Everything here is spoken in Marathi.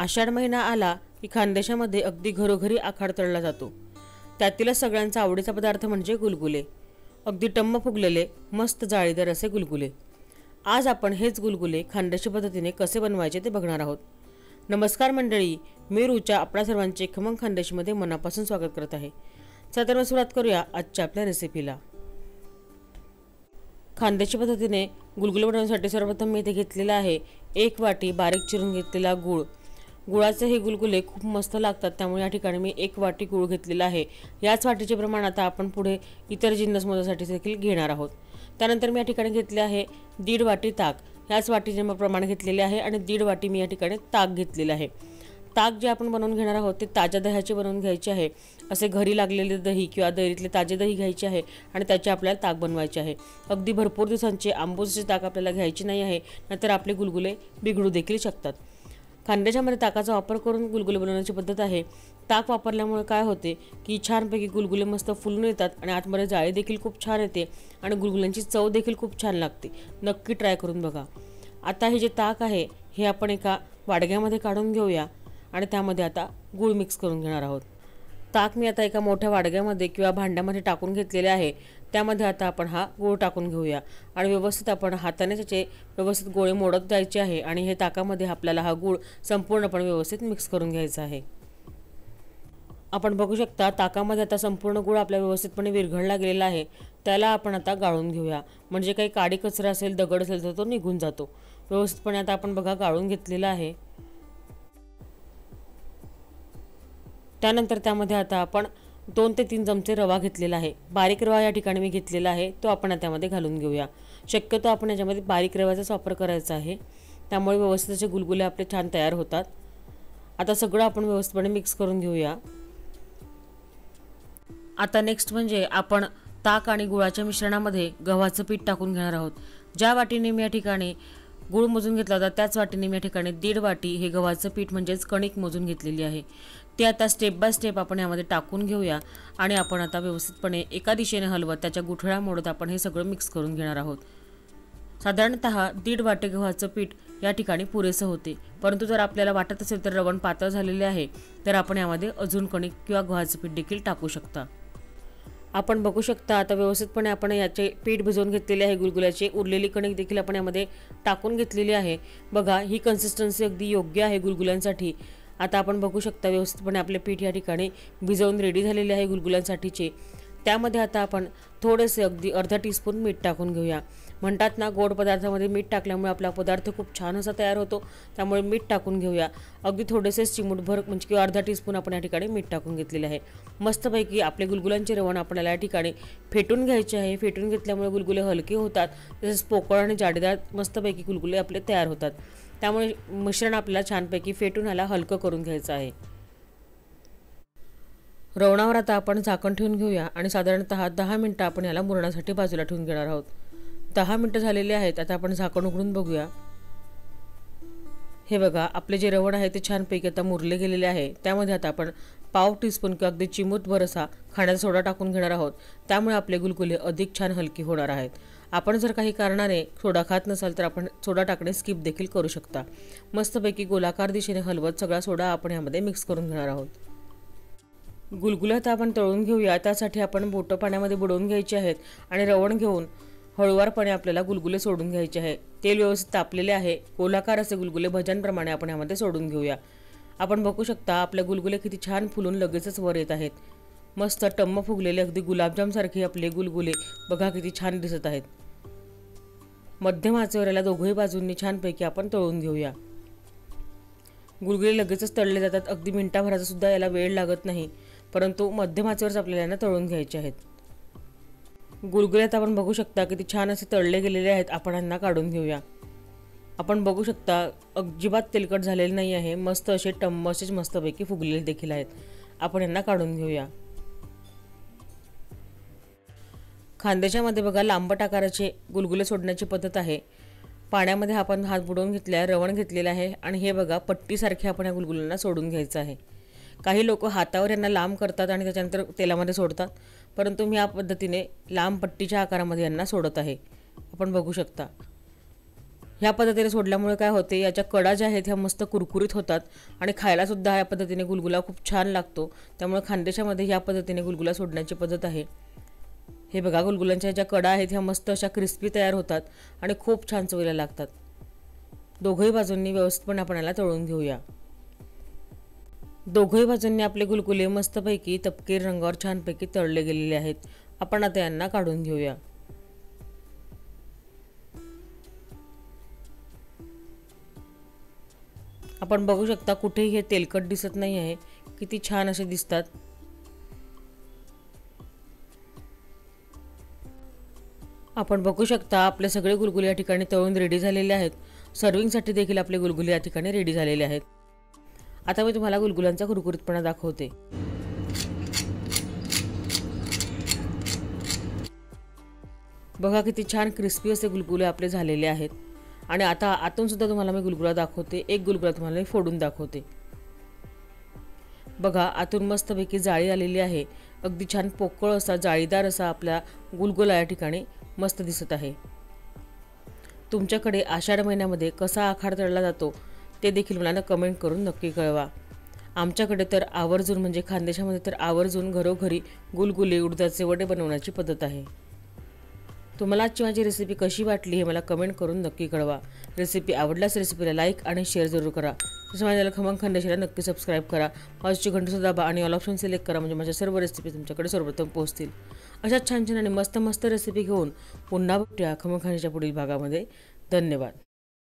आषाढ महिना आला की खानदेशामध्ये अगदी घरोघरी आखाड तळला जातो। त्यातीलच सगळ्यांचा आवडीचा पदार्थ म्हणजे गुलगुले। अगदी टम्म फुगलेले मस्त जाळीदार असे गुलगुले। आज आपण हेच गुलगुले खानदेशी पद्धतीने कसे बनवायचे ते बघणार आहोत। नमस्कार मंडळी, मी रुचा आपल्या सर्वांचे खमंग खानदेशीमध्ये मनापासून स्वागत करत आहे। चला तर सुरुवात करूया आजच्या आपल्या रेसिपीला। खानदेशी पद्धतीने गुलगुले बनवण्यासाठी सर्वप्रथम मी इथे घेतलेला आहे 1 वाटी बारीक चिरून घेतलेला गूळ। गुळाचे हे गुलगुले खूप मस्त लागतात, त्यामुळे या ठिकाणी मी 1 वाटी गूळ घेतलेला आहे। याच वाटीचे प्रमाण आता आपण पुढे इतर जिन्नस मोजण्यासाठी देखील घेणार आहोत। त्यानंतर मी या ठिकाणी घेतले आहे 1.5 वाटी ताक। याच वाटीचे मी प्रमाण घेतलेले आहे आणि 1.5 वाटी मी या ठिकाणी ताक घेतलेले आहे। ताक जे आपण बनवून घेणार आहोत ते ताज्या दह्याचे बनवून घ्यायचे आहे। असे घरी लागलेले दही किंवा डेअरीतले ताजे दही घ्यायचे आहे आणि त्याचे आपल्याला ताक बनवायचे आहे। अगदी भरपूर दिवसांचे आंबूसचे ताक आपल्याला घ्यायचे नाही आहे, नाहीतर आपले गुलगुले बिघडू देखील शकतात। खानदेशामध्ये ताकाचा वापर करून गुलगुले बनवण्याची पद्धत आहे। ताक वापरल्यामुळे काय होते की छानपैकी गुलगुले मस्त फुलून येतात आणि आतमध्ये जाळी देखील खूप छान येते आणि गुलगुल्यांची चव देखील खूप छान लागते। नक्की ट्राय करून बघा। आता हे जे ताक आहे हे आपण एका वाडग्यामध्ये काढून घेऊया आणि त्यामध्ये आता गूळ मिक्स करून घेणार आहोत। ताक मी आता एका मोठ्या वाडग्यामध्ये किंवा भांड्यामध्ये टाकून घेतलेले आहे। त्यामध्ये आता आपण हा गूळ टाकून घेऊया आणि व्यवस्थित आपण हाताने त्याचे व्यवस्थित गोळे मोडत जायचे आहे आणि हे ताकामध्ये आपल्याला हा गूळ संपूर्णपणे व्यवस्थित मिक्स करून घ्यायचा आहे। आपण बघू शकता ताकामध्ये आता संपूर्ण गूळ आपल्या व्यवस्थितपणे विरघळला गेलेला आहे। त्याला आपण आता गाळून घेऊया, म्हणजे काही काडी कचरा असेल, दगड असेल तर तो निघून जातो। व्यवस्थितपणे आता आपण बघा गाळून घेतलेला आहे। त्यानंतर त्यामध्ये आता आपण 2 ते 3 चमचे रवा घेतलेला आहे। बारीक रवा या ठिकाणी मी घेतलेला आहे, तो आपण त्यामध्ये घालून घेऊया। शक्यतो आपण याच्यामध्ये बारीक रव्याचाच वापर करायचा आहे, त्यामुळे व्यवस्थित असे गुलगुले आपले छान तयार होतात। आता सगळं आपण व्यवस्थितपणे मिक्स करून घेऊया। आता नेक्स्ट म्हणजे आपण ताक आणि गुळाच्या मिश्रणामध्ये गव्हाचं पीठ टाकून घेणार आहोत। ज्या वाटीने मी या ठिकाणी गूळ मोजून घेतला होता त्याच वाटीने मी या ठिकाणी 1.5 वाटी हे गव्हाचं पीठ म्हणजेच कणिक मोजून घेतलेली आहे। ते आता स्टेप बाय स्टेप आपण यामध्ये टाकून घेऊया आणि आपण आता व्यवस्थितपणे एका दिशेने हलवत त्याच्या गुठळ्या मोडत आपण हे सगळं मिक्स करून घेणार आहोत। साधारणतः 1.5 वाटी गव्हाचं पीठ या ठिकाणी पुरेसं होते, परंतु जर आपल्याला वाटत असेल तर रवण पातळ झालेले आहे तर आपण यामध्ये अजून कणिक किंवा गव्हाचं पीठ देखील टाकू शकता। आपण बघू शकता आता व्यवस्थितपणे आपण याचे पीठ भिजवून घेतलेले आहे। गुलगुल्याचे उरलेली कणिक देखील आपण यामध्ये टाकून घेतलेली आहे। बघा ही कन्सिस्टन्सी अगदी योग्य आहे गुलगुल्यांसाठी। आता आपण बघू शकता व्यवस्थितपणे आपले पीठ या ठिकाणी भिजवून रेडी झालेले आहे गुलगुल्यांसाठीचे। त्यामध्ये आता आपण थोडेसे अगदी अर्धा टीस्पून मीठ टाकून घेऊया। म्हणतात ना, गोड पदार्थामध्ये मीठ टाकल्यामुळे आपला पदार्थ खूप छान असा तयार होतो, त्यामुळे मीठ टाकून घेऊया। अगदी थोडेसे चिमूटभर म्हणजे किंवा अर्धा टीस्पून आपण या ठिकाणी मीठ टाकून घेतलेले आहे। मस्तपैकी आपले गुलगुल्यांचे रवण आपल्याला या ठिकाणी फेटून घ्यायचे आहे। फेटून घेतल्यामुळे गुलगुले हलके होतात, तसेच पोकळ आणि जाडीदार मस्तपैकी गुलगुले आपले तयार होतात। त्यामुळे मिश्रण आपल्याला छानपैकी फेटून ह्याला हलकं करून घ्यायचं आहे। रवणावर आता आपण झाकण ठेवून घेऊया आणि साधारणतः 10 मिनिटं आपण याला मुरण्यासाठी बाजूला ठेवून घेणार आहोत। 10 मिनिटं झालेली आहेत। आता आपण झाकण उघडून बघूया। हे बघा आपले जे रवण आहे ते छानपैकी आता मुरले गेलेले आहे। त्यामध्ये आता आपण पाव टीस्पून किंवा अगदी चिमूटभर असा खाण्याचा सोडा टाकून घेणार आहोत, त्यामुळे आपले गुलगुले अधिक छान हलकी होणार आहेत। आपण जर काही कारणाने सोडा खात नसाल तर आपण सोडा टाकणे स्किप देखील करू शकता। मस्तपैकी गोलाकार दिशेने हलवत सगळा सोडा आपण यामध्ये मिक्स करून घेणार आहोत। गुलगुले आता आपण तळून घेऊया। त्यासाठी आपण बोटं पाण्यामध्ये बुडवून घ्यायचे आहेत आणि रवण घेऊन हळूवारपणे आपल्याला गुलगुले सोडून घ्यायचे आहे। तेल व्यवस्थित तापलेले आहे। गोलाकार असे गुलगुले भज्यांप्रमाणे आपण यामध्ये सोडून घेऊया। आपण बघू शकता आपले गुलगुले किती छान फुलून लगेचच वर येत आहेत। मस्त टम्म फुगलेले अगदी गुलाबजाम सारखे आपले गुलगुले बघा किती छान दिसत आहेत। मध्यम आचेवर याला दोघही बाजूंनी छानपैकी आपण तळून घेऊया। गुलगुले लगेचच तळले जातात, अगदी मिनिटाभराचा सुद्धा याला वेळ लागत नाही, परंतु मध्यम आचेवरच आपल्याला यांना तळून घ्यायचे आहेत। गुलगुले आता आपण बघू शकता किती छान असे तळले गेलेले आहेत। आपण यांना काढून घेऊया। आपण बघू शकता अजिबात तेलकट झालेले नाही आहे। मस्त असे टम्म असेच मस्तपैकी फुगलेले देखील आहेत। आपण यांना काढून घेऊया। खानदेशामध्ये बघा लांबट आकाराचे गुलगुले सोडण्याची पद्धत आहे। पाण्यामध्ये आपण हात बुडवून घेतल्या रवण घेतलेला आहे आणि हे बघा पट्टीसारखे आपण या गुलगुल्यांना सोडून घ्यायचं आहे। काही लोक हातावर यांना लांब करतात आणि त्याच्यानंतर तेलामध्ये सोडतात, परंतु मी या पद्धतीने लांब पट्टीच्या आकारामध्ये यांना सोडत आहे। आपण बघू शकता ह्या पद्धतीने सोडल्यामुळे काय होते, याच्या कडा ज्या आहेत ह्या मस्त कुरकुरीत होतात आणि खायला सुद्धा ह्या पद्धतीने गुलगुला खूप छान लागतो। त्यामुळे खानदेशामध्ये ह्या पद्धतीने गुलगुला सोडण्याची पद्धत आहे। हे बघा, गुलगुलांच्या ज्या कडा आहेत ह्या मस्त अशा क्रिस्पी तयार होतात आणि खूप छान चवीला लागतात। दोघही बाजूंनी व्यवस्थितपणे आपण याला तळून घेऊया। दोघही बाजूंनी आपले गुलगुले मस्तपैकी तपकीर रंगावर छानपैकी तळले गेलेले आहेत। आपण आता यांना काढून घेऊया। आपण बघू शकता कुठेही हे तेलकट दिसत नाही आहे, किती छान असे दिसतात। आपण बघू शकता आपले सगळे गुलगुले या ठिकाणी तळून रेडी झालेले आहेत। सर्विंगसाठी देखील आपले गुलगुले या ठिकाणी रेडी झालेले आहेत। आता मी तुम्हाला गुलगुलांचा कुरकुरीतपणा दाखवते। बघा किती छान क्रिस्पी असे गुलगुले आपले झालेले आहेत। आणि आता आतून सुद्धा तुम्हाला मी गुलगुला दाखवते। एक गुलगुला तुम्हाला मी फोडून दाखवते। बघा, आतून मस्तपैकी जाळी आलेली आहे। अगदी छान पोकळ असा जाळीदार असा आपला गुलगुला या ठिकाणी मस्त दिसत आहे। तुमच्याकडे आषाढ महिन्यामध्ये कसा आखाड तळला जातो ते देखील मला कमेंट करून नक्की कळवा। आमच्याकडे तर आवर्जून, म्हणजे खानदेशामध्ये तर आवर्जून घरोघरी गुलगुले, उडदाचे वडे बनवण्याची पद्धत आहे। तुम्हाला आजची माझी रेसिपी कशी वाटली हे मला कमेंट करून नक्की कळवा। रेसिपी आवडल्यास रेसिपीला लाईक आणि शेअर जरूर करा। तसं माझ्या खमंग खानदेशाला नक्की सबस्क्राईब करा। बाजूची घंटी दाबा आणि ऑल ऑप्शन सिलेक्ट करा, म्हणजे माझ्या सर्व रेसिपी तुमच्याकडे सर्वप्रथम पोहोचतील। अशा छान छान आणि मस्त मस्त रेसिपी घेऊन पुन्हा भेटूया खमंग खानदेशाच्या पुढील भागामध्ये। धन्यवाद।